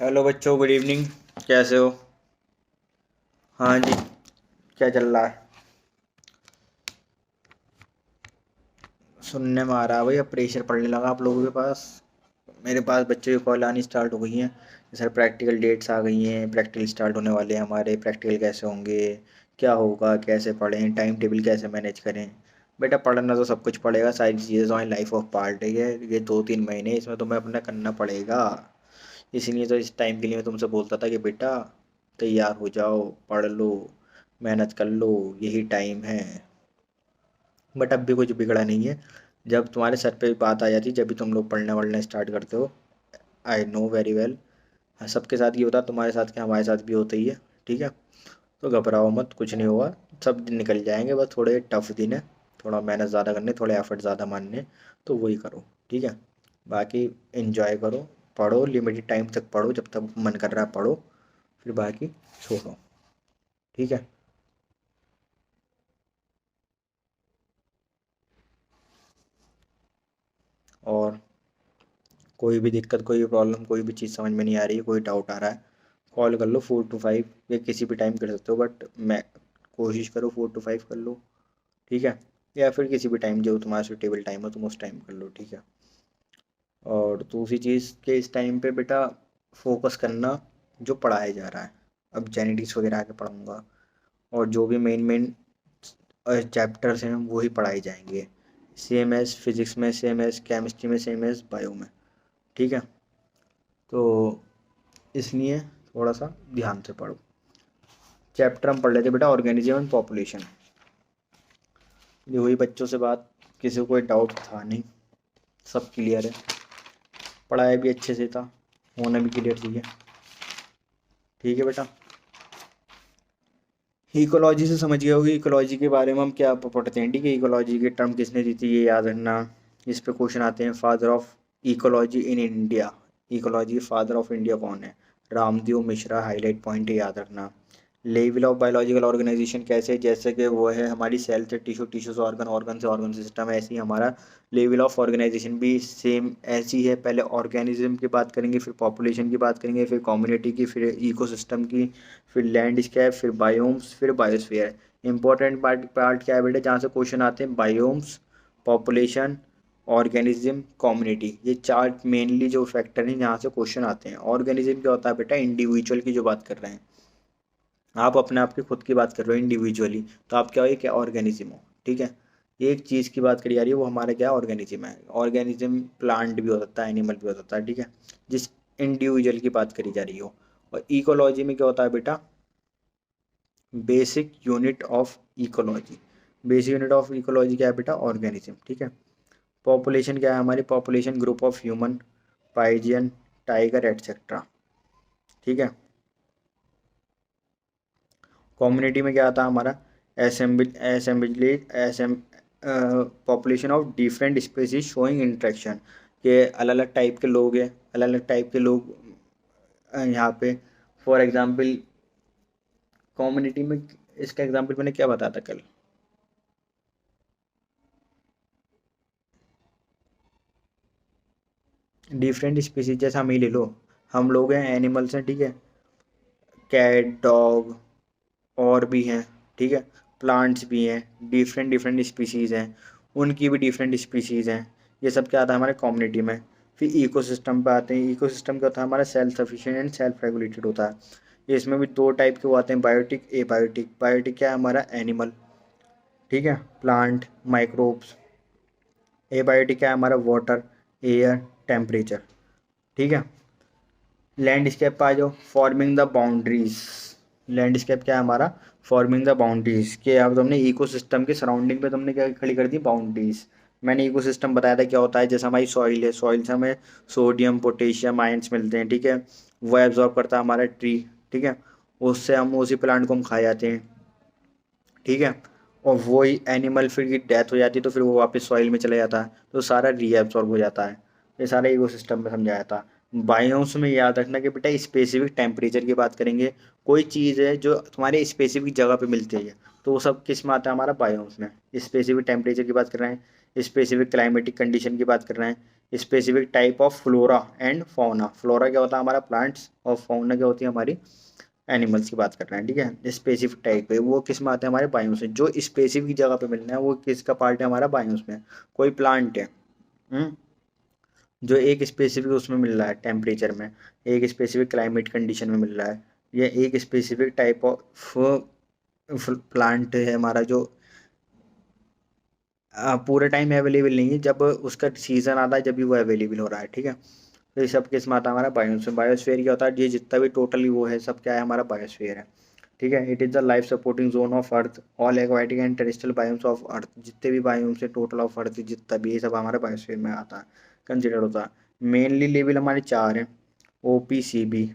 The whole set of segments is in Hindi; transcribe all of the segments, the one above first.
हेलो बच्चों, गुड इवनिंग। कैसे हो? हाँ जी। क्या चल रहा है? सुनने में आ रहा है भाई, अब प्रेशर पड़ने लगा आप लोगों के पास। मेरे पास बच्चों की कॉल आनी स्टार्ट हो गई हैं। सर प्रैक्टिकल डेट्स आ गई हैं, प्रैक्टिकल स्टार्ट होने वाले हैं हमारे। प्रैक्टिकल कैसे होंगे, क्या होगा, कैसे पढ़ें, टाइम टेबल कैसे मैनेज करें। बेटा पढ़ना तो सब कुछ पड़ेगा, सारी चीज़ें तो लाइफ ऑफ पार्ट है। ये 2-3 महीने इसमें तुम्हें अपना करना पड़ेगा। इसीलिए तो इस टाइम के लिए मैं तुमसे बोलता था कि बेटा तैयार हो जाओ, पढ़ लो, मेहनत कर लो, यही टाइम है। बट अब भी कुछ बिगड़ा नहीं है। जब तुम्हारे सर पे बात आ जाती है, जब भी तुम लोग पढ़ना वढ़ना स्टार्ट करते हो। I know very well. हाँ, सबके साथ ये होता है, तुम्हारे साथ क्या हमारे साथ भी होता ही है। ठीक है। तो घबराओ मत, कुछ नहीं होगा। सब दिन निकल जाएंगे, बस थोड़े टफ दिन है। थोड़ा मेहनत ज़्यादा करने, थोड़े एफर्ट ज़्यादा मानने। तो वही करो। ठीक है। बाकी एंजॉय करो। पढ़ो, लिमिटेड टाइम तक पढ़ो, जब तक मन कर रहा है पढ़ो। फिर बाकी छोड़ो। ठीक है। और कोई भी दिक्कत, कोई भी प्रॉब्लम, कोई भी चीज़ समझ में नहीं आ रही है, कोई डाउट आ रहा है, कॉल कर लो 4 to 5, या किसी भी टाइम कर सकते हो, बट मैं कोशिश करो 4 to 5 कर लो। ठीक है। या फिर किसी भी टाइम जो तुम्हारा सुटेबल टाइम हो तुम उस टाइम कर लो। ठीक है। और दूसरी चीज़ के इस टाइम पे बेटा फोकस करना जो पढ़ाया जा रहा है। अब जेनेटिक्स वगैरह आके पढ़ाऊँगा, और जो भी मेन मेन चैप्टर्स हैं वही पढ़ाए जाएंगे। सेम एज फिजिक्स में, सेम एज केमिस्ट्री में, सेम एज बायो में। ठीक है। तो इसलिए थोड़ा सा ध्यान से पढ़ो। चैप्टर हम पढ़ लेते बेटा, ऑर्गेनिज्म एंड पॉपुलेशन। ये हुई बच्चों से बात, किसी को कोई डाउट था नहीं, सब क्लियर है। पढ़ाया भी अच्छे से था, होना भी क्लियर चाहिए। ठीक है बेटा। इकोलॉजी से समझ गए होगी, इकोलॉजी के बारे में हम क्या पढ़ते हैं। ठीक है। इकोलॉजी के टर्म किसने दी थी ये याद रखना। इस पे क्वेश्चन आते हैं, father of ecology in India. Ecology father of India कौन है? रामदेव मिश्रा। हाईलाइट पॉइंट है, याद रखना। लेवल ऑफ बायोलॉजिकल ऑर्गेनाइजेशन कैसे, जैसे कि वो है हमारी सेल से टिश्यू, टिश्यू से ऑर्गन, ऑर्गन से ऑर्गन सिस्टम है, ऐसे ही हमारा लेवल ऑफ ऑर्गेनाइजेशन भी सेम ऐसी है। पहले ऑर्गेनिज्म की बात करेंगे, फिर पॉपुलेशन की बात करेंगे, फिर कम्युनिटी की, फिर इकोसिस्टम की, फिर लैंडस्केप, फिर बायोम्स, फिर बायोस्फीयर। इंपॉर्टेंट पार्ट पार्ट क्या है बेटा, जहाँ से क्वेश्चन आते हैं, बायोम्स, पॉपुलेशन, ऑर्गेनिज्म, कम्युनिटी। ये चार मेनली जो फैक्टर हैं जहाँ से क्वेश्चन आते हैं। ऑर्गेनिज्म क्या होता है बेटा, इंडिविजुअल की जो बात कर रहे हैं, आप अपने आप की खुद की बात कर रहे हो इंडिविजुअली, तो आप क्या हो, एक ऑर्गेनिज्म हो। ठीक है। एक चीज़ की बात करी जा रही है, वो हमारा क्या ऑर्गेनिज्म है। ऑर्गेनिज्म प्लांट भी हो सकता है, एनिमल भी हो सकता है। ठीक है। जिस इंडिविजुअल की बात करी जा रही हो। और इकोलॉजी में क्या होता है बेटा, basic unit of ecology. Basic unit of ecology क्या है बेटा, ऑर्गेनिज्म। ठीक है। पॉपुलेशन क्या है हमारी, population group of human, pigeon, tiger etcetera. ठीक है। कम्युनिटी में क्या आता है हमारा, असेंबली असेंबली एसम population of different species showing interaction, के अलग अलग टाइप के लोग हैं, अलग अलग टाइप के लोग यहाँ पे। फॉर एग्जांपल कम्युनिटी में, इसका एग्जांपल मैंने क्या बताया था कल। डिफरेंट स्पीसीज जैसे हम ही ले लो, हम लोग हैं, एनिमल्स हैं। ठीक है। कैट, डॉग, और भी हैं। ठीक है। प्लांट्स भी हैं, डिफरेंट डिफरेंट स्पीसीज़ हैं, उनकी भी डिफरेंट स्पीसीज़ हैं। ये सब क्या आता है हमारे कम्युनिटी में। फिर इकोसिस्टम पे आते हैं। इकोसिस्टम क्या होता है हमारा, self sufficient and self regulated होता है। इसमें भी दो टाइप के वो आते हैं, बायोटिक, एबायोटिक। बायोटिक क्या है हमारा, एनिमल। ठीक है। Plant, microbes. एबायोटिक क्या है हमारा, वाटर, एयर, टेम्परेचर। ठीक है। लैंडस्केप पे आ जाओ, फॉर्मिंग द बाउंड्रीज। लैंडस्केप क्या है हमारा, फॉर्मिंग द बाउंड्रीज, के अब तुमने इकोसिस्टम के सराउंडिंग पे तुमने क्या खड़ी कर दी, बाउंड्रीज। मैंने इकोसिस्टम बताया था क्या होता है, जैसे हमारी सॉइल है, सॉइल से हमें सोडियम, पोटेशियम आयंस मिलते हैं। ठीक है। वो एब्जॉर्ब करता है हमारा ट्री। ठीक है। उससे हम उसी प्लांट को हम खा जाते हैं। ठीक है। और वही एनिमल फिर की डेथ हो जाती है, तो फिर वो वापस सॉइल में चला जाता है, तो सारा रीएब्सॉर्ब हो जाता है। ये सारा इकोसिस्टम में समझाया था। बायोम्स में याद रखना कि बेटा स्पेसिफिक टेम्परेचर की बात करेंगे। कोई चीज़ है जो तुम्हारे स्पेसिफिक जगह पे मिलती है, तो वो सब किस में आता है हमारा, बायोम्स में। स्पेसिफिक टेम्परेचर की बात कर रहे हैं, स्पेसिफिक क्लाइमेटिक कंडीशन की बात कर रहे हैं, specific type of flora and fauna. Flora क्या होता है हमारा प्लांट्स, और फौना क्या होती है हमारी एनिमल्स की बात कर रहे हैं, ठीक है। स्पेसिफिक टाइप है वो किस में आते हैं हमारे बायोम्स में, जो स्पेसिफिक जगह पे मिलना है वो किसका पार्ट है हमारा बायोम्स में। कोई प्लांट है जो एक स्पेसिफिक उसमें मिल रहा है टेम्परेचर में, एक स्पेसिफिक क्लाइमेट कंडीशन में मिल रहा है, या एक स्पेसिफिक टाइप ऑफ प्लांट है हमारा जो पूरे टाइम अवेलेबल नहीं है, जब उसका सीजन आता है जब भी वो अवेलेबल हो रहा है, ठीक है। तो ये सब किस में आता है हमारा बायोस्फीयर। बायोस्फीयर क्या होता है, ये जितना भी टोटली वो है सब क्या है हमारा बायोस्फीयर है, ठीक है। It is the life supporting zone of earth, all aquatic and terrestrial biomes of earth. जितने भी बायोम्स है टोटल ऑफ अर्थ जितना भी, ये सब हमारे बायोस्फीयर में आता है, कंसिडर होता है। मेनली लेवल हमारे चार हैं, O P C B,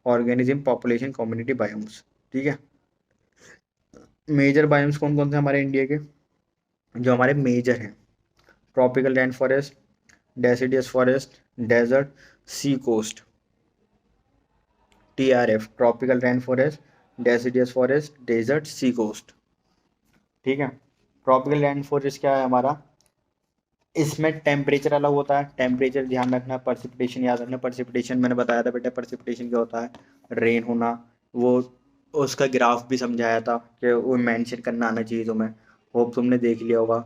organism population community biomes, ठीक है। मेजर बायोम्स कौन कौन से हमारे इंडिया के, जो हमारे मेजर हैं, ट्रॉपिकल रैन फॉरेस्ट, डेसिडियस फॉरेस्ट, डेजर्ट, सी कोस्ट। TRF ट्रॉपिकल रैन फॉरेस्ट, डेसिडियस फॉरेस्ट, डेजर्ट, सी कोस्ट, ठीक है। ट्रॉपिकल रैन फॉरेस्ट क्या है हमारा, इसमें टेम्परेचर अलग होता है, टेम्परेचर ध्यान रखना, परसिपिटेशन याद रखना। परसिपिटेशन मैंने बताया था बेटा, परसिपिटेशन क्या होता है, रेन होना, वो उसका ग्राफ भी समझाया था कि वो मेंशन करना आना चाहिए तुम्हें, होप तुमने देख लिया होगा।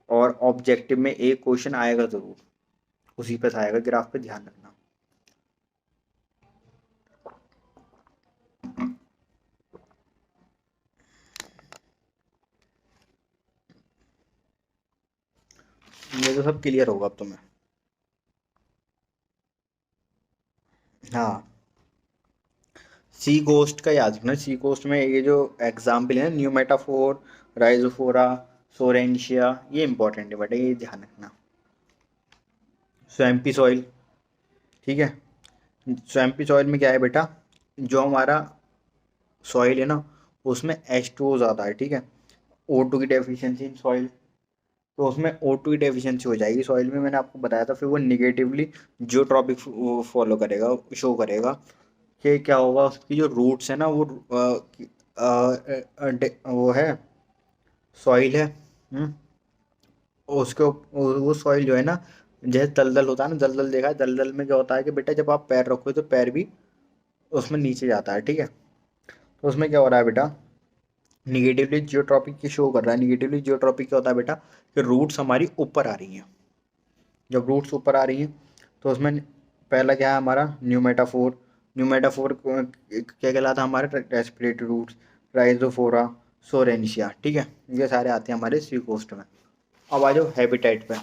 और ऑब्जेक्टिव में एक क्वेश्चन आएगा ज़रूर, उसी पे आएगा, ग्राफ पे ध्यान रखना। ये तो सब क्लियर होगा अब तुम्हें। हाँ, सी कोस्ट का याद रखना। सी कोस्ट में ये जो एग्जाम्पल है, न्यूमेटाफोर, राइजोफोरा, सोरेंशिया, ये इंपॉर्टेंट है बेटा, ये ध्यान रखना। स्वैम्पी सॉइल, ठीक है। स्वैम्पी सॉइल में क्या है बेटा, जो हमारा सॉइल है ना उसमें H2O ज़्यादा है, ठीक है। O2 की डेफिशिएंसी इन सॉइल, तो उसमें O2 की डेफिशिएंसी हो जाएगी सॉइल में, मैंने आपको बताया था। फिर वो निगेटिवली जियोट्रॉपिक फॉलो करेगा, शो करेगा कि क्या होगा, उसकी जो रूट्स है ना वो वो है, सॉइल है, उसके वो सॉइल जो है ना, जैसे दलदल होता है ना, दलदल देखा है, दलदल में क्या होता है कि बेटा जब आप पैर रखो तो पैर भी उसमें नीचे जाता है, ठीक है। तो उसमें क्या हो रहा है बेटा, निगेटिवली जियोट्रॉपिक की शो कर रहा है। निगेटिवली जियोट्रॉपिक क्या होता है बेटा, कि रूट्स हमारी ऊपर आ रही हैं। जब रूट्स ऊपर आ रही हैं तो उसमें पहला क्या है हमारा, न्यूमेटाफोर। न्यूमेटाफोर क्या कहलाता है हमारे, रेस्पिरेटरी रूट्स, राइजोफोरा, सोरेंशिया, ठीक है। ये सारे आते हैं हमारे सी कोस्ट में। अब आ जाओ हैबिटेट पे।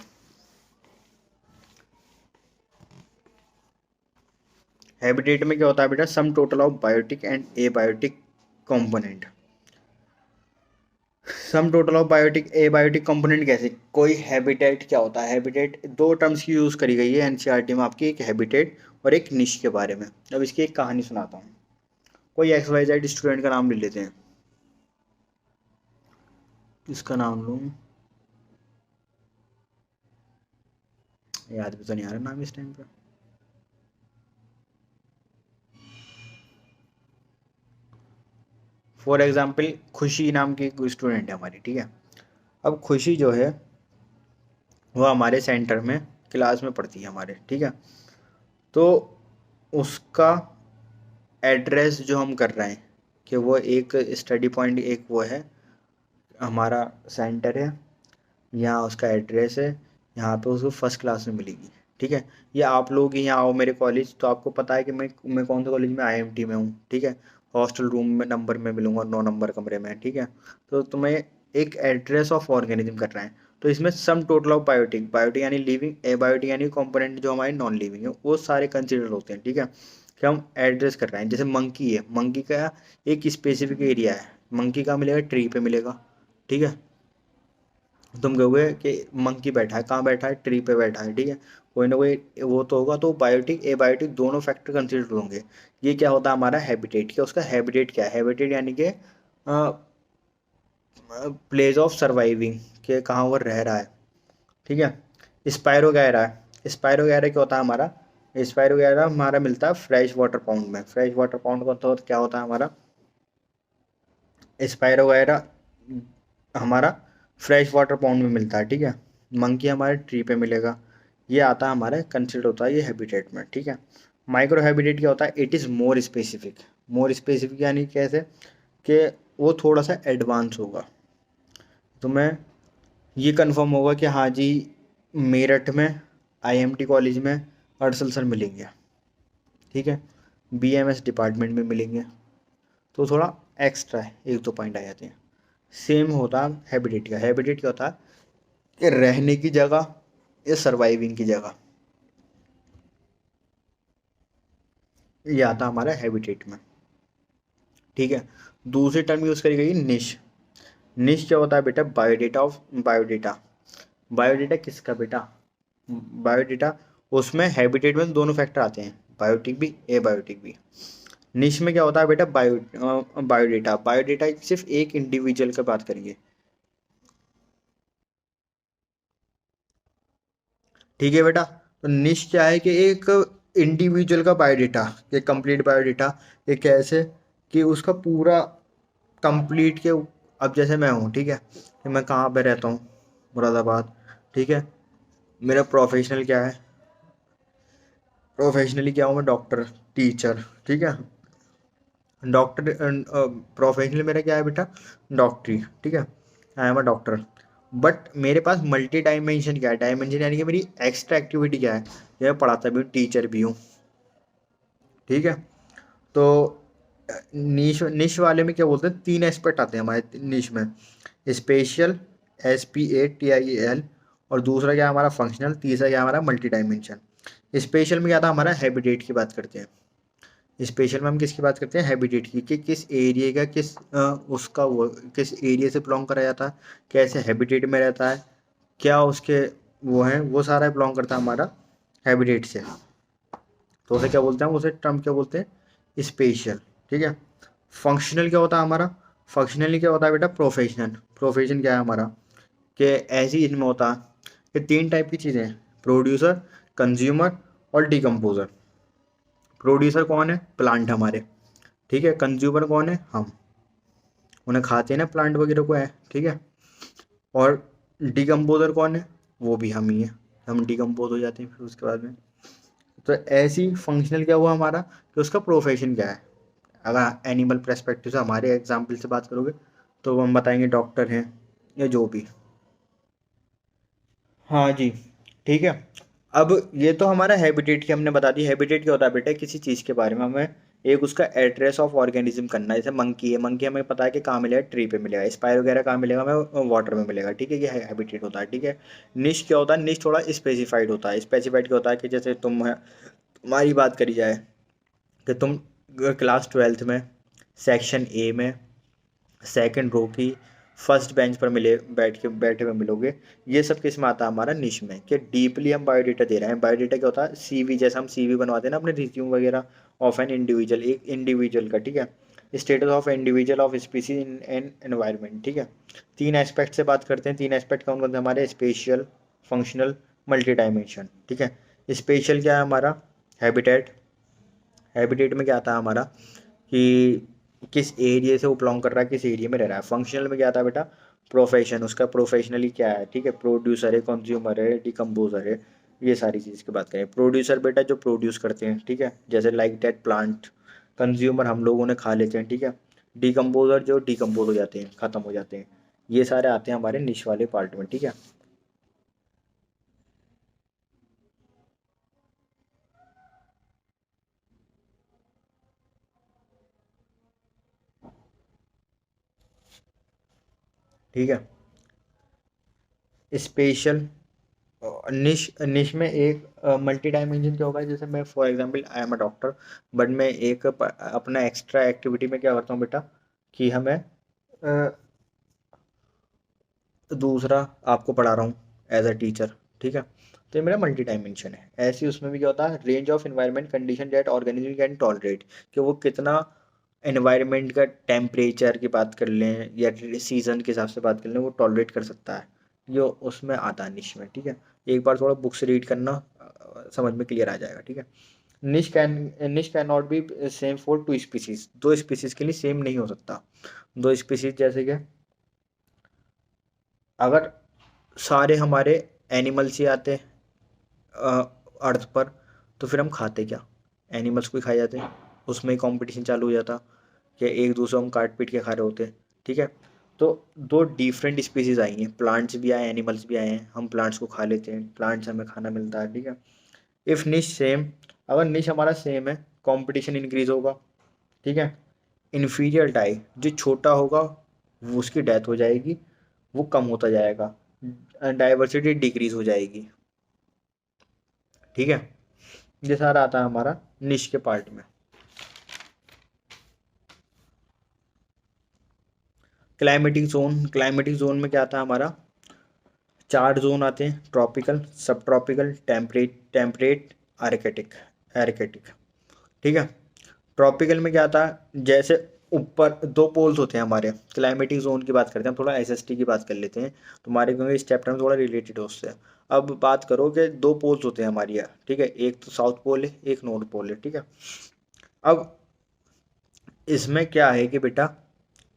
हैबिटेट में क्या होता है बेटा, sum total of biotic and abiotic component. Sum total of biotic abiotic component कैसे, कोई हैबिटेट क्या होता है, हैबिटेट दो टर्म्स की यूज़ करी गई है एनसीईआरटी में आपकी, एक हैबिटेट और एक निश के बारे में। अब इसकी एक कहानी सुनाता हूँ। कोई XYZ स्टूडेंट का नाम ले लेते हैं, किसका नाम लूँ, याद भी तो नहीं आ रहा नाम इस टाइम पे। फॉर एग्जाम्पल खुशी नाम की एक स्टूडेंट है हमारी, ठीक है। अब खुशी जो है वो हमारे सेंटर में क्लास में पढ़ती है हमारे, ठीक है। तो उसका एड्रेस जो हम कर रहे हैं कि वो एक स्टडी पॉइंट, एक वो है हमारा सेंटर है, यहाँ उसका एड्रेस है, यहाँ पे उसको फर्स्ट क्लास में मिलेगी, ठीक है। ये आप लोग यहाँ आओ मेरे कॉलेज तो आपको पता है कि मैं कौन से कॉलेज में, IMT में हूँ, ठीक है। हॉस्टल रूम में नंबर में मिलूंगा 9 नंबर कमरे में, ठीक है। तो तुम्हें एक एड्रेस ऑफ ऑर्गेनिज्म कर रहे हैं, तो इसमें sum total of biotic, biotic यानी लिविंग, एबायोटिक यानी कंपोनेंट जो हमारे नॉन लिविंग है, वो सारे कंसिडर होते हैं, ठीक है। कि हम एड्रेस कर रहे हैं, जैसे मंकी है, मंकी का एक स्पेसिफिक एरिया है, मंकी का मिलेगा, ट्री पे मिलेगा, ठीक है। तुम कहोगे कि मंकी बैठा है, कहाँ बैठा है, ट्री पे बैठा है, ठीक है। कोई ना कोई वो तो होगा, तो बायोटिक एबायोटिक दोनों फैक्टर कंसिडर होंगे। ये क्या होता है हमारा हैबिटेट, क्या उसका हैबिटेट क्या है, हैबिटेट यानी कि प्लेस ऑफ सर्वाइविंग, के कहाँ वो रह रहा है, ठीक है। स्पायरो गैरा है, स्पायरो गैरा क्या होता है हमारा, स्पायरो गैरा हमारा मिलता है फ्रेश वाटर पाउंड में। फ्रेश वाटर पाउंड का तो क्या होता है हमारा, स्पायरो गैरा हमारा फ्रेश वाटर पाउंड में मिलता है, ठीक है। मंकी हमारे ट्री पे मिलेगा, ये आता है हमारा कंसिडर होता है ये हैबिटेट में, ठीक है। माइक्रो हैबिटेट क्या होता है, it is more specific. More specific यानी कैसे कि वो थोड़ा सा एडवांस होगा। तुम्हें ये कंफर्म होगा कि हाँ जी, मेरठ में आईएमटी कॉलेज में अर्सल सर मिलेंगे, ठीक है, बीएमएस डिपार्टमेंट में मिलेंगे, तो थोड़ा एक्स्ट्रा है, एक दो पॉइंट आ जाते हैं। सेम होता है हैबिटेट का। हैबिटेट क्या होता है कि रहने की जगह या सर्वाइविंग की जगह, ये आता हमारा हैबिटेट में, ठीक है। दूसरी टर्म यूज़ करी गई निश। निश क्या होता है बेटा, बायोडेटा ऑफ बायोडेटा। बायोडेटा किसका बेटा, बायोडेटा, उसमें हैबिटेट में दोनों फैक्टर आते हैं, बायोटिक भी एबायोटिक भी। निश में क्या होता है बेटा, बायोडेटा। बायोडेटा सिर्फ एक इंडिविजुअल का बात करेंगे, ठीक है बेटा। तो निश क्या है कि एक इंडिविजुअल का बायोडेटा, एक कंप्लीट बायोडेटा, एक कैसे कि उसका पूरा कंप्लीट के। अब जैसे मैं हूँ, ठीक है, कि मैं कहाँ पे रहता हूँ, मुरादाबाद, ठीक है। मेरा प्रोफेशनल क्या है, प्रोफेशनली क्या हूँ मैं, डॉक्टर, टीचर, ठीक है। डॉक्टर प्रोफेशनली मेरा क्या है बेटा, डॉक्टरी, ठीक है, I am a doctor. But मेरे पास मल्टी डायमेंशन क्या है, डायमेंशन यानी कि मेरी एक्स्ट्रा एक्टिविटी क्या है, ये मैं पढ़ाता भी हूँ, टीचर भी हूँ, ठीक है। तो नीश निश वाले में क्या बोलते हैं, तीन एस्पेक्ट आते हैं हमारे निश में, स्पेशल, SPATIAL, और दूसरा क्या है हमारा फंक्शनल, तीसरा क्या है हमारा मल्टी डायमेंशन। स्पेशल में क्या था हमारा, हैबिटेट की बात करते हैं। स्पेशल में हम किसकी बात करते हैं, हैबिटेट की, कि किस एरिया का किस उसका वो किस एरिया से बिलोंग करा जाता है, कैसे हैबिटेट में रहता है, क्या उसके वो हैं, वो सारा बिलोंग करता है हमारा हैबिटेट से। तो उसे क्या बोलते हैं, उसे टर्म क्या बोलते हैं, स्पेशल, ठीक है। फंक्शनल क्या होता है हमारा, फंक्शनली क्या होता है बेटा, प्रोफेशनल। प्रोफेशन क्या है हमारा, कि ऐसी इनमें होता है कि तीन टाइप की चीज़ें हैं, प्रोड्यूसर, कंज्यूमर और डिकम्पोजर। प्रोड्यूसर कौन है, प्लांट हमारे, ठीक है। कंज्यूमर कौन है, हम, उन्हें खाते हैं ना प्लांट वगैरह को है, ठीक है। और डिकम्पोजर कौन है, वो भी हम ही हैं, हम डिकम्पोज हो जाते हैं फिर उसके बाद में। तो ऐसी फंक्शनल क्या हुआ हमारा, कि उसका प्रोफेशन क्या है। अगर एनिमल पर्सपेक्टिव से हमारे एग्जाम्पल से बात करोगे तो हम बताएंगे डॉक्टर हैं या जो भी। हाँ जी, ठीक है। अब ये तो हमारा हैबिटेट की हमने बता दी। हैबिटेट क्या होता है बेटा, किसी चीज़ के बारे में हमें एक उसका एड्रेस ऑफ ऑर्गेनिज्म करना है। जैसे मंकी है, मंकी हमें पता है कि कहाँ मिलेगा, ट्री पे मिलेगा। स्पाइर वगैरह कहाँ मिलेगा, हमें वाटर में मिलेगा, ठीक है। ये हैबिटेट होता है, ठीक है। निश क्या होता है, निश थोड़ा स्पेसिफाइड होता है। स्पेसिफाइड क्या होता है कि जैसे तुम्हारी बात करी जाए कि तुम क्लास 12th में सेक्शन ए में सेकंड रो की फर्स्ट बेंच पर मिले, बैठे हुए मिलोगे। ये सब किस में आता है हमारा, निश में, कि डीपली हम बायोडेटा दे रहे हैं। बायोडेटा क्या होता है, सीवी, जैसा हम सीवी बनवाते हैं ना अपने रिज्यूम वगैरह ऑफ एन इंडिविजुअल, एक इंडिविजुअल का, ठीक है। Status of individual of species in an environment, ठीक है। तीन एस्पेक्ट से बात करते हैं। तीन एस्पेक्ट कौन कौन से हमारे, स्पेशियल, फंक्शनल, मल्टी डायमेंशन, ठीक है। स्पेशल क्या है हमारा, हैबिटेट। हैबिटेट में क्या आता है हमारा कि किस एरिया से वो बिलोंग कर रहा है, किस एरिया में रह रहा है। फंक्शनल में क्या आता है बेटा, प्रोफेशन, उसका प्रोफेशनली क्या है, ठीक है। प्रोड्यूसर है, कंज्यूमर है, डिकम्पोजर है, ये सारी चीज़ की बात करें। प्रोड्यूसर बेटा जो प्रोड्यूस करते हैं, ठीक है, जैसे लाइक दैट प्लांट। कंज्यूमर हम लोग उन्हें खा लेते हैं, ठीक है। डिकम्पोजर जो डिकम्पोज हो जाते हैं, ख़त्म हो जाते हैं। ये सारे आते हैं हमारे निश वाले पार्ट में, ठीक है। ठीक है। स्पेशल, निश निश में एक मल्टी डायमेंशन क्या होगा, जैसे मैं for example I am a doctor, but मैं एक अपना एक्स्ट्रा एक्टिविटी में क्या करता हूँ बेटा, कि हमें दूसरा आपको पढ़ा रहा हूँ एज अ टीचर, ठीक है। तो ये मेरा मल्टी डायमेंशन है। ऐसे ही उसमें भी क्या होता है, range of environment condition that organism can tolerate, कि वो कितना एनवायरनमेंट का टेम्परेचर की बात कर लें या सीजन के हिसाब से बात कर लें, वो टॉलरेट कर सकता है। ये उसमें आता है निश में, ठीक है। एक बार थोड़ा बुक्स रीड करना, समझ में क्लियर आ जाएगा, ठीक है। Niche can not be same for two species, दो स्पीसीज के लिए सेम नहीं हो सकता। दो स्पीसीज जैसे कि अगर सारे हमारे एनिमल्स ही आते अर्थ पर, तो फिर हम खाते क्या, एनिमल्स को ही खाए जाते, उसमें ही कंपटीशन चालू हो जाता कि एक दूसरे को हम काट पीट के खा रहे होते। ठीक है, तो दो डिफरेंट स्पीसीज आई हैं, प्लांट्स भी आए एनिमल्स भी आए हैं, हम प्लांट्स को खा लेते हैं, प्लांट्स हमें खाना मिलता है। ठीक है, इफ़ निश सेम, अगर निश हमारा सेम है कंपटीशन इंक्रीज होगा। ठीक है, इन्फीरियर डाई, जो छोटा होगा वो उसकी डेथ हो जाएगी, वो कम होता जाएगा, डाइवर्सिटी डिक्रीज हो जाएगी। ठीक है, ये सारा आता है हमारा निश के पार्ट में। क्लाइमेटिक जोन में क्या आता है हमारा, चार जोन आते हैं, ट्रॉपिकल, सब ट्रॉपिकल, टेम्परेट, आर्कटिक आर्कटिक। ठीक है, ट्रॉपिकल में क्या आता है, जैसे ऊपर दो पोल्स होते हैं हमारे, क्लाइमेटिक जोन की बात करते हैं, हम थोड़ा एसएसटी की बात कर लेते हैं तुम्हारे, क्योंकि इस चैप्टर में थोड़ा रिलेटेड है उससे। अब बात करो कि दो पोल्स होते हैं हमारी यहाँ। ठीक है, एक तो साउथ पोल है, एक नॉर्थ पोल है। ठीक है, अब इसमें क्या है कि बेटा,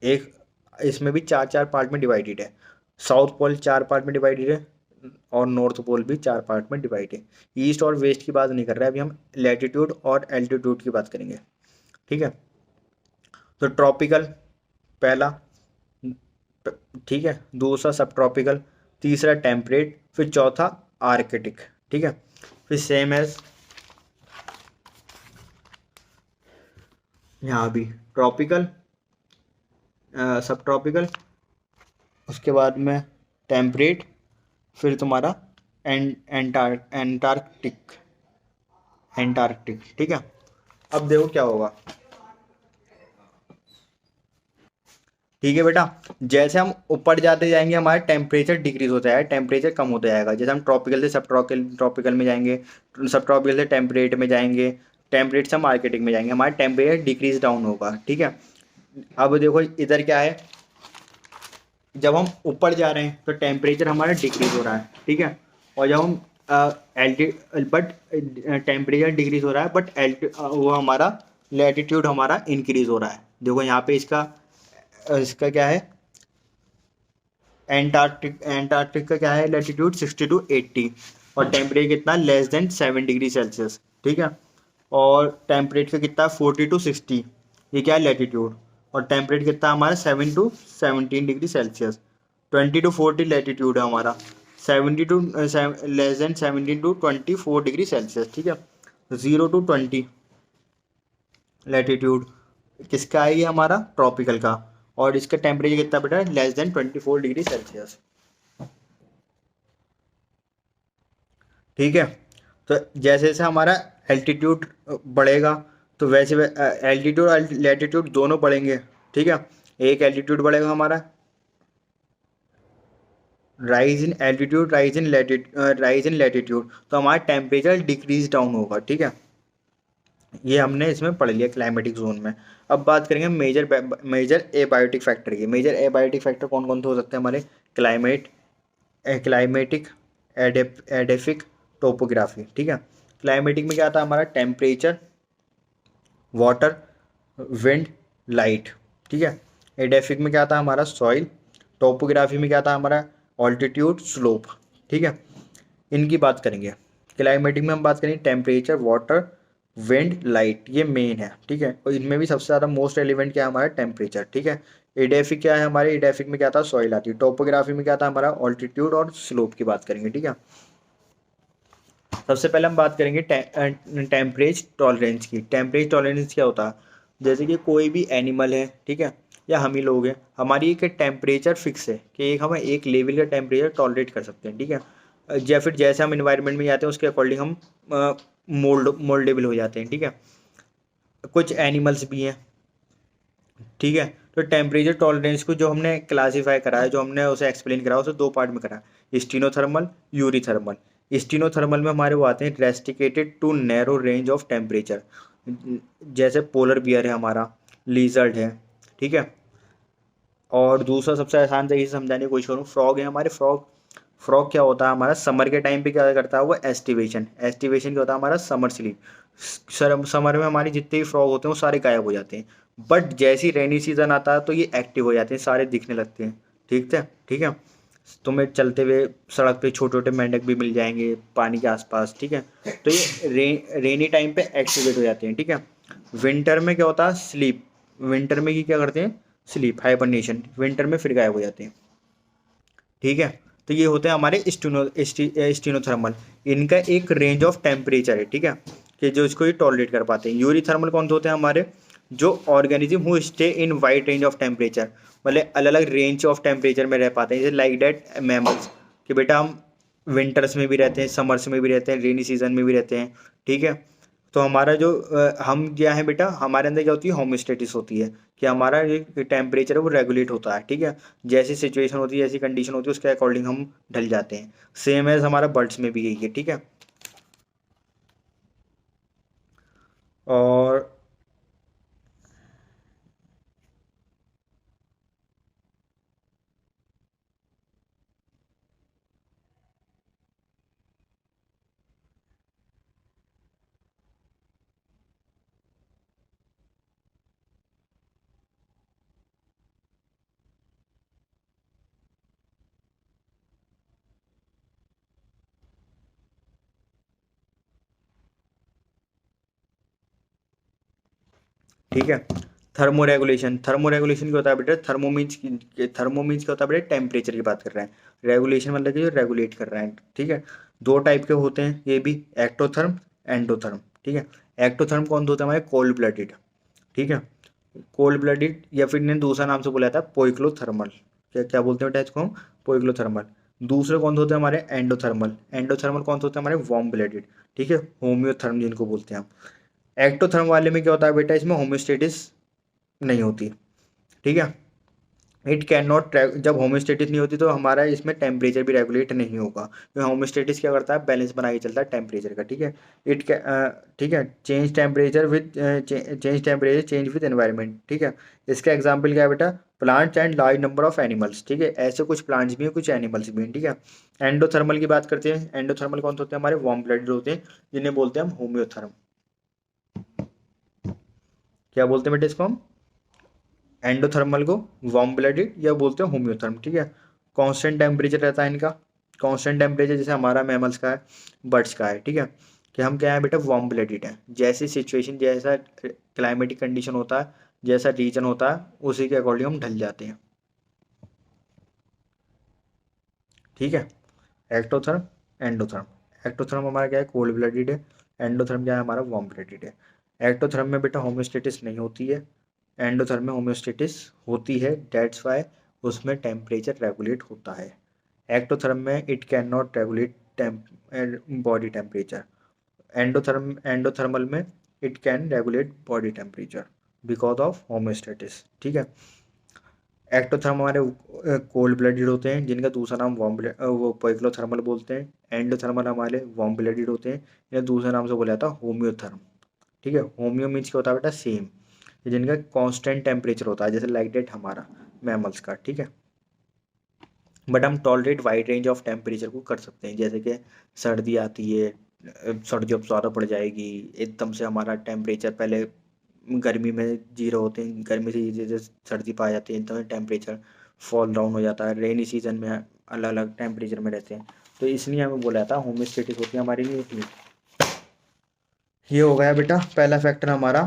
एक इसमें भी चार चार पार्ट में डिवाइडेड है, साउथ पोल चार पार्ट में डिवाइडेड है, और नॉर्थ पोल भी चार पार्ट में डिवाइड है। ईस्ट और वेस्ट की बात नहीं कर रहे, अभी हम लैटिट्यूड और एल्टीट्यूड की बात करेंगे। ठीक है, तो ट्रॉपिकल पहला, ठीक है, दूसरा सब ट्रॉपिकल, तीसरा टेम्परेट, फिर चौथा आर्कटिक। ठीक है, फिर सेम एज यहाँ भी ट्रॉपिकल, सब ट्रॉपिकल, उसके बाद में टेम्परेट, फिर तुम्हारा एंटार्कटिक एंटार्कटिक। ठीक है, अब देखो क्या होगा। ठीक है बेटा, जैसे हम ऊपर जाते जाएंगे हमारा टेम्परेचर डिक्रीज होता है, टेम्परेचर कम होता जाएगा, जैसे हम ट्रॉपिकल से सब ट्रॉपिकल में जाएंगे, सब ट्रॉपिकल से टेम्परेट में जाएंगे, टेम्परेट से हम आर्कटिक में जाएंगे, हमारा टेम्परेचर डिक्रीज डाउन होगा। ठीक है, अब देखो इधर क्या है, जब हम ऊपर जा रहे हैं तो टेम्परेचर हमारा डिक्रीज हो रहा है। ठीक है, और जब हम बट टेम्परेचर डिक्रीज हो रहा है, बट वो हमारा लैटिट्यूड हमारा इंक्रीज हो रहा है। देखो यहाँ पे इसका क्या है, एंटार्क्टिक का क्या है लैटिट्यूड 60 to 80, और टेम्परेचर कितना <7 डिग्री सेल्सियस। ठीक है, और टेम्परेचर कितना 40 to 60, ये क्या है लैटिट्यूड, और टेम्परेचर कितना हमारा 7 to 17 degree Celsius. 20 to 40 latitude है हमारा, 17 to 24 डिग्री सेल्सियस। ठीक है, 0 to 20 लैटिट्यूड किसका है, ये हमारा ट्रॉपिकल का, और इसका टेम्परेचर कितना बेटा <24 डिग्री सेल्सियस। ठीक है, तो जैसे जैसे हमारा एल्टीट्यूड बढ़ेगा, तो वैसे एल्टीट्यूड और लैटिट्यूड दोनों बढ़ेंगे। ठीक है, एक एल्टीट्यूड बढ़ेगा हमारा, राइज इन लैटिट्यूड, तो हमारा टेम्परेचर डिक्रीज डाउन होगा। ठीक है, ये हमने इसमें पढ़ लिया क्लाइमेटिक जोन में। अब बात करेंगे मेजर एबायोटिक फैक्टर की। मेजर एबायोटिक फैक्टर कौन कौन से हो सकते हैं हमारे, क्लाइमेटिक, एडेफिक, टोपोग्राफी। ठीक है, क्लाइमेटिक में क्या आता है हमारा, टेम्परेचर, वाटर, विंड, लाइट। ठीक है, एडेफिक में क्या आता है हमारा, सॉइल, टोपोग्राफी में क्या आता है हमारा, ऑल्टीट्यूड, स्लोप। ठीक है, इनकी बात करेंगे। क्लाइमेटिक में हम बात करेंगे टेम्परेचर, वाटर, विंड, लाइट, ये मेन है। ठीक है, और इनमें भी सबसे ज़्यादा मोस्ट एलिमेंट क्या है हमारा, टेम्परेचर। ठीक है, एडेफिक क्या है हमारे, एडेफिक में क्या था, सॉइल आती है। टोपोग्राफी में क्या था हमारा, ऑल्टीट्यूड और स्लोप की बात करेंगे। ठीक है, सबसे पहले हम बात करेंगे टेम्परेचर टॉलरेंस की। टेम्परेचर टॉलरेंस क्या होता है, जैसे कि कोई भी एनिमल है, ठीक है, या हम ही लोग हैं, हमारी एक टेम्परेचर फिक्स है कि एक हम एक लेवल का टेम्परेचर टॉलरेट कर सकते हैं। ठीक है, या फिर जैसे हम इन्वायरमेंट में जाते हैं उसके अकॉर्डिंग हम मोल्डेबल हो जाते हैं। ठीक है, कुछ एनिमल्स भी हैं। ठीक है, तो टेम्परेचर टॉलरेंस को जो हमने क्लासीफाई करा है, जो हमने उसे एक्सप्लेन करा है, उसे दो पार्ट में करा है, स्टीनोथर्मल, यूरीथर्मल। स्टीनोथर्मल में हमारे वो आते हैं restricted to narrow range of temperature, जैसे पोलर बियर है हमारा, लीजर्ड है। ठीक है, और दूसरा सबसे आसान तरीके से समझाने की कोशिश करूँ, फ्रॉग है हमारे। फ्रॉग क्या होता है हमारा, समर के टाइम पे क्या करता है वो, एस्टिवेशन क्या होता है हमारा, समर स्लीप। समर में हमारे जितने भी फ्रॉग होते हैं वो सारे गायब हो जाते हैं, बट जैसे ही रेनी सीजन आता है तो ये एक्टिव हो जाते हैं, सारे दिखने लगते हैं। ठीक है, तुम्हें चलते हुए सड़क पे छोटे छोटे मेंढक भी मिल जाएंगे पानी के आसपास, ठीक है। तो ये रेनी टाइम पे एक्टिवेट हो जाते हैं, ठीक है। विंटर में क्या होता है, स्लीप। विंटर में ये क्या करते हैं, स्लीप, हाइबरनेशन, विंटर में फिर गायब हो जाते हैं, ठीक है। तो ये होते हैं हमारे स्टीनोथर्मल। इनका एक रेंज ऑफ टेम्परेचर है, ठीक है, कि जो इसको ये टॉलरेट कर पाते हैं। यूरीथर्मल कौन से होते हैं हमारे, जो organism who stay in wide range of temperature, मतलब अलग अलग रेंज ऑफ टेम्परेचर में रह पाते हैं, जैसे लाइक डेट मैमल्स, कि बेटा हम विंटर्स में भी रहते हैं, समर्स में भी रहते हैं, रेनी सीजन में भी रहते हैं, ठीक है। तो हमारा जो हम क्या है बेटा, हमारे अंदर क्या होती है, होमोस्टेटिस होती है, कि हमारा जो टेम्परेचर है वो रेगुलेट होता है, ठीक है। जैसी सिचुएशन होती है, जैसी कंडीशन होती है, उसके अकॉर्डिंग हम ढल जाते हैं। सेम एज हमारा बर्ड्स में भी यही है, ठीक है। और ठीक है, थर्मो रेगुलेशन। थर्मो रेगुलेशन क्या होता है बेटा, थर्मो मीन्स क्या होता है बेटा, टेम्परेचर की बात कर रहे हैं। रेगुलेशन मतलब कि जो रेगुलेट कर रहे हैं, ठीक है। दो टाइप के होते हैं ये भी, एक्टोथर्म, एंडोथर्म, ठीक है। एक्टोथर्म कौन सा होता है हमारे, कोल्ड ब्लडेड, ठीक है। कोल्ड ब्लडेड, या फिर इन्हें दूसरा नाम से बोला जाता है पोइक्लोथर्मल। क्या क्या बोलते हैं बेटा इसको हम, पोइक्लोथर्मल। दूसरे कौन से होते हैं हमारे, एंडोथर्मल। एंडोथर्मल कौन से होते हैं हमारे, वार्म ब्लडेड, ठीक है, होम्योथर्म जिनको बोलते हैं हम। एक्टोथर्म वाले में क्या होता है बेटा, इसमें होम्योस्टेटिस नहीं होती, ठीक है। इट कैन नॉट, जब होम्योस्टेटिस नहीं होती तो हमारा इसमें टेम्परेचर भी रेगुलेट नहीं होगा, तो होम्योस्टेटिस क्या करता है, बैलेंस बना के चलता है टेम्परेचर का, ठीक है। ठीक है, change temperature with change temperature change with environment, ठीक है। इसका एग्जाम्पल क्या है बेटा, plants and large number of animals, ठीक है। ऐसे कुछ प्लांट्स भी हैं, कुछ एनिमल्स भी हैं, ठीक है। एंडोथर्मल की बात करते हैं। एंडोथर्मल कौन से होते हैं हमारे, वार्म ब्लडेड होते हैं, जिन्हें बोलते हैं हम होम्योथर्म। क्या बोलते हैं बेटा इसको हम, एंडोथर्मल को वार्म ब्लडेड या बोलते हैं होम्योथर्म, ठीक है। कांस्टेंट टेम्परेचर रहता है इनका। कांस्टेंट टेम्परेचर जैसे हमारा मैमल्स का है, बर्ड्स का है, ठीक है। कि हम क्या है बेटा, वार्म ब्लडेड है। जैसी सिचुएशन, जैसा क्लाइमेटिक कंडीशन होता है, जैसा रीजन होता है, उसी के अकॉर्डिंग हम ढल जाते हैं, ठीक है। Ectotherm, endotherm. एक्टोथर्म हमारा क्या है, कोल्ड ब्लडेड है। एंडोथर्म क्या है हमारा, वार्म ब्लडेड है। एक्टोथर्म में बेटा होम्योस्टेटिस नहीं होती है, एंडोथर्म में होम्योस्टेटिस होती है, डेट्स वाई उसमें टेम्परेचर रेगुलेट होता है। एक्टोथर्म में it can not regulate body temperature. Endothermal में it can regulate body temperature because of homeostasis, ठीक है। एक्टोथर्म हमारे कोल्ड ब्लडेड होते हैं, जिनका दूसरा नाम वो पोइक्लोथर्मल बोलते हैं। एंडोथर्मल हमारे वार्म ब्लडेड होते हैं, इन्हें दूसरे नाम से बोला जाता है होम्योथर्म, ठीक है। होम्यो मीन्स क्या होता है बेटा, सेम, जिनका कांस्टेंट टेम्परेचर होता है, जैसे लाइक डेट हमारा मैमल्स का, ठीक है। बट हम tolerate wide range of temperature को कर सकते हैं, जैसे कि सर्दी आती है, सर्दी अब ज़्यादा पड़ जाएगी, एकदम से हमारा टेम्परेचर पहले गर्मी में जीरो होते हैं, गर्मी से जैसे सर्दी पा जाती है, एकदम टेम्परेचर फॉल डाउन हो जाता है। रेनी सीजन में अलग अलग टेम्परेचर में रहते हैं, तो इसलिए हमें बोला जाता है होम्योस्टेटिस होती है हमारी लिए इसलिए। ये हो गया बेटा पहला फैक्टर हमारा।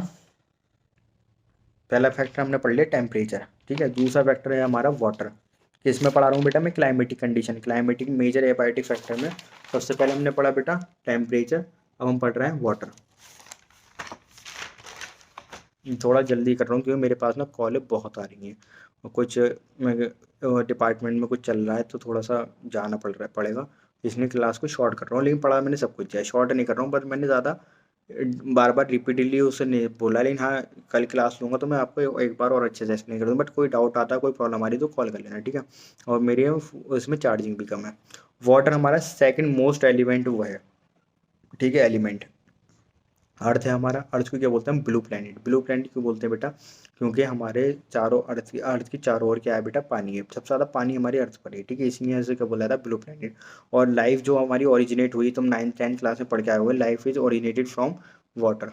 पहला फैक्टर हमने पढ़ लिया टेम्परेचर, ठीक है। दूसरा फैक्टर है हमारा वाटर। किसमें पढ़ा रहा हूँ बेटा मैं, climatic condition, climatic major abiotic factor में सबसे पहले हमने पढ़ा बेटा टेम्परेचर। अब हम पढ़ रहे हैं वाटर। थोड़ा जल्दी कर रहा हूँ क्योंकि मेरे पास ना कॉलें बहुत आ रही हैं, और कुछ डिपार्टमेंट में कुछ चल रहा है, तो थोड़ा सा जाना पड़ेगा, इसलिए क्लास को शॉर्ट कर रहा हूँ। लेकिन पढ़ा मैंने सब कुछ है, शॉर्ट नहीं कर रहा हूँ, बट मैंने ज़्यादा बार बार रिपीटेडली उसे नहीं बोला। लेकिन हाँ, कल क्लास लूँगा तो मैं आपको एक बार और अच्छे से एक्सप्लेन कर दूँ। बट कोई डाउट आता है, कोई प्रॉब्लम आ रही है तो कॉल कर लेना, ठीक है। और मेरे उसमें चार्जिंग भी कम है। वाटर हमारा सेकंड मोस्ट एलिमेंट वो है, ठीक है, एलिमेंट। अर्थ है हमारा, अर्थ को क्या बोलते हैं, ब्लू प्लैनेट। ब्लू प्लैनेट क्यों बोलते हैं बेटा, क्योंकि हमारे चारों अर्थ की चारों ओर क्या है बेटा, पानी है, सबसे ज़्यादा पानी हमारी अर्थ पर है, ठीक है। इसलिए ऐसे क्या बोला था, ब्लू प्लैनेट। और लाइफ जो हमारी ओरिजिनेट हुई, तुम 9th 10th क्लास में पढ़ के आए हुए, life is originated from water.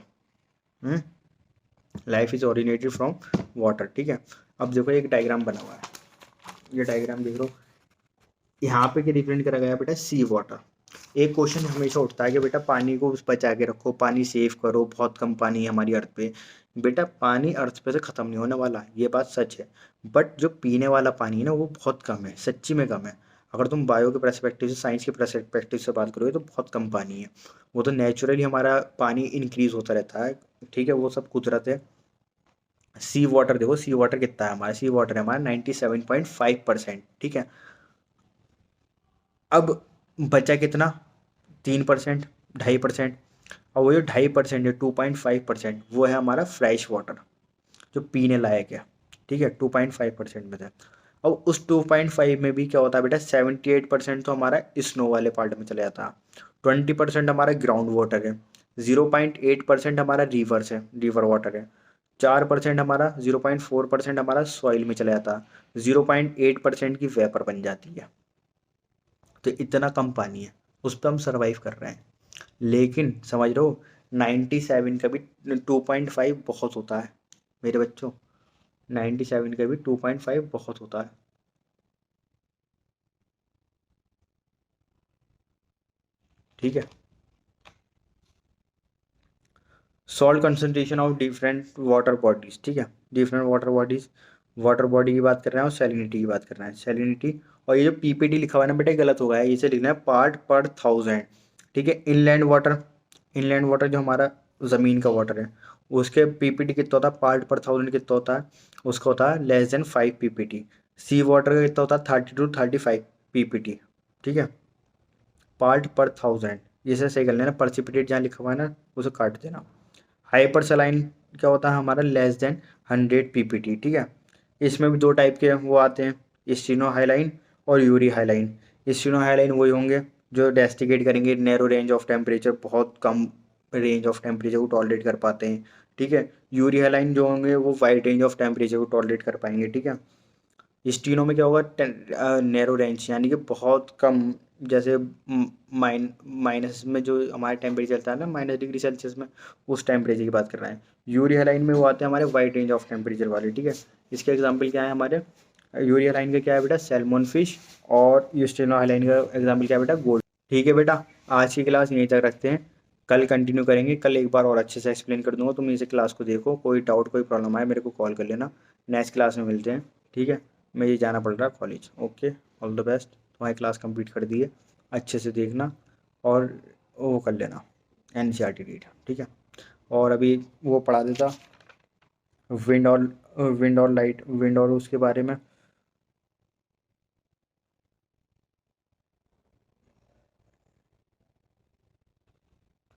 Life is originated from water, ठीक है। अब देखो एक डायग्राम बना हुआ है, ये डायग्राम देख लो। यहाँ पे क्या डिफरेंट करा गया बेटा, सी वाटर। एक क्वेश्चन हमेशा उठता है कि बेटा पानी को बचा के रखो, पानी सेव करो, बहुत कम पानी है हमारी अर्थ पे। बेटा पानी अर्थ पे से ख़त्म नहीं होने वाला, ये बात सच है। बट जो पीने वाला पानी है ना वो बहुत कम है, सच्ची में कम है। अगर तुम बायो के पर्सपेक्टिव से, साइंस के पर्सपेक्टिव से बात करोगे तो बहुत कम पानी है। वो तो नेचुरली हमारा पानी इंक्रीज होता रहता है, ठीक है, वो सब कुदरत है। सी वाटर देखो, सी वाटर कितना है हमारा, सी वाटर है हमारा 97.5%, ठीक है। अब बचा कितना, 3%, 2.5%। और वो जो 2.5% है, 2.5%, वो है हमारा फ्रेश वाटर, जो पीने लायक है, ठीक है, 2.5% में से। अब उस 2.5 में भी क्या होता है बेटा, 78% तो हमारा स्नो वाले पार्ट में चले जाता है, 20% हमारा ग्राउंड वाटर है, 0.8% हमारा रिवर्स है, रिवर वाटर है, 4% हमारा, 0.4% हमारा सॉइल में चला जाता है, 0.8% की वेपर बन जाती है। तो इतना कम पानी है, उस पर हम सर्वाइव कर रहे हैं। लेकिन समझ रहे हो, 97 का भी 2.5 बहुत होता है मेरे बच्चों, 97 का भी 2.5 बहुत होता है, ठीक है। Salt concentration of different water bodies, ठीक है, different water bodies. Water body की बात कर रहे हैं और सैलिनिटी की बात कर रहे हैं, सैलिनिटी। और ये जो पीपीटी लिखा हुआ है ना बेटा, गलत हो गया है, इसे लिखना है पार्ट पर थाउजेंड, ठीक है। इनलैंड वाटर, इनलैंड वाटर जो हमारा ज़मीन का वाटर है, उसके पीपीटी कितना होता है, पार्ट पर थाउजेंड कितना होता है, उसका होता है <5 पीपीटी। सी वाटर का कितना होता है, 30 to 35 पीपीटी, ठीक है, पार्ट पर थाउजेंड। जिसे सही कर लेना, परसिपिटेट जहाँ लिखा हुआ है ना उसे काट देना। हाइपर सलाइन क्या होता है हमारा, <100 पीपीटी, ठीक है। इसमें भी दो टाइप के वो आते हैं, स्टीनो हाईलाइन और यूरी हाईलाइन। स्टीनो हाईलाइन वही होंगे जो डेस्टिकेट करेंगे नैरो रेंज ऑफ टेम्परेचर, बहुत कम रेंज ऑफ टेम्परेचर को टॉलरेट कर पाते हैं, ठीक है। यूरी हाईलाइन जो होंगे वो वाइड रेंज ऑफ टेम्परेचर को टॉलरेट कर पाएंगे, ठीक है। स्टीनो में क्या होगा, नैरो रेंज यानी कि बहुत कम, जैसे माइनस में जो हमारा टेम्परेचर चलता है ना, -डिग्री सेल्सियस में, उस टेम्परेचर की बात कर रहे हैं। यूरिया लाइन में वो आते हैं हमारे वाइड रेंज ऑफ टेम्परेचर वाले, ठीक है। इसके एग्जाम्पल क्या है हमारे, यूरिया लाइन का क्या है बेटा, सैल्मन फिश। और यूस्टेनो लाइन का एग्जाम्पल क्या है बेटा, गोल्ड। ठीक है बेटा, आज की क्लास यहीं तक रखते हैं, कल कंटिन्यू करेंगे। कल एक बार और अच्छे से एक्सप्लेन कर दूंगा, तुम इसे क्लास को देखो, कोई डाउट कोई प्रॉब्लम आए मेरे को कॉल कर लेना। नेक्स्ट क्लास में मिलते हैं, ठीक है। मुझे जाना पड़ रहा है college, okay, all the best. तुम्हारी क्लास कंप्लीट कर दी है, अच्छे से देखना और वो कर लेना, एनसीईआरटी रीड, ठीक है। और अभी वो पढ़ा देता, विंड और विंड और लाइट, विंड और उसके बारे में।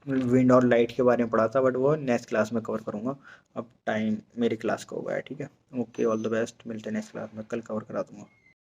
विंड और लाइट के बारे में पढ़ा था, बट वो नेक्स्ट क्लास में कवर करूँगा। अब टाइम मेरी क्लास का हो गया है, ठीक है। ओके, ऑल द बेस्ट, मिलते हैं नेक्स्ट क्लास में, कल कवर करा दूँगा।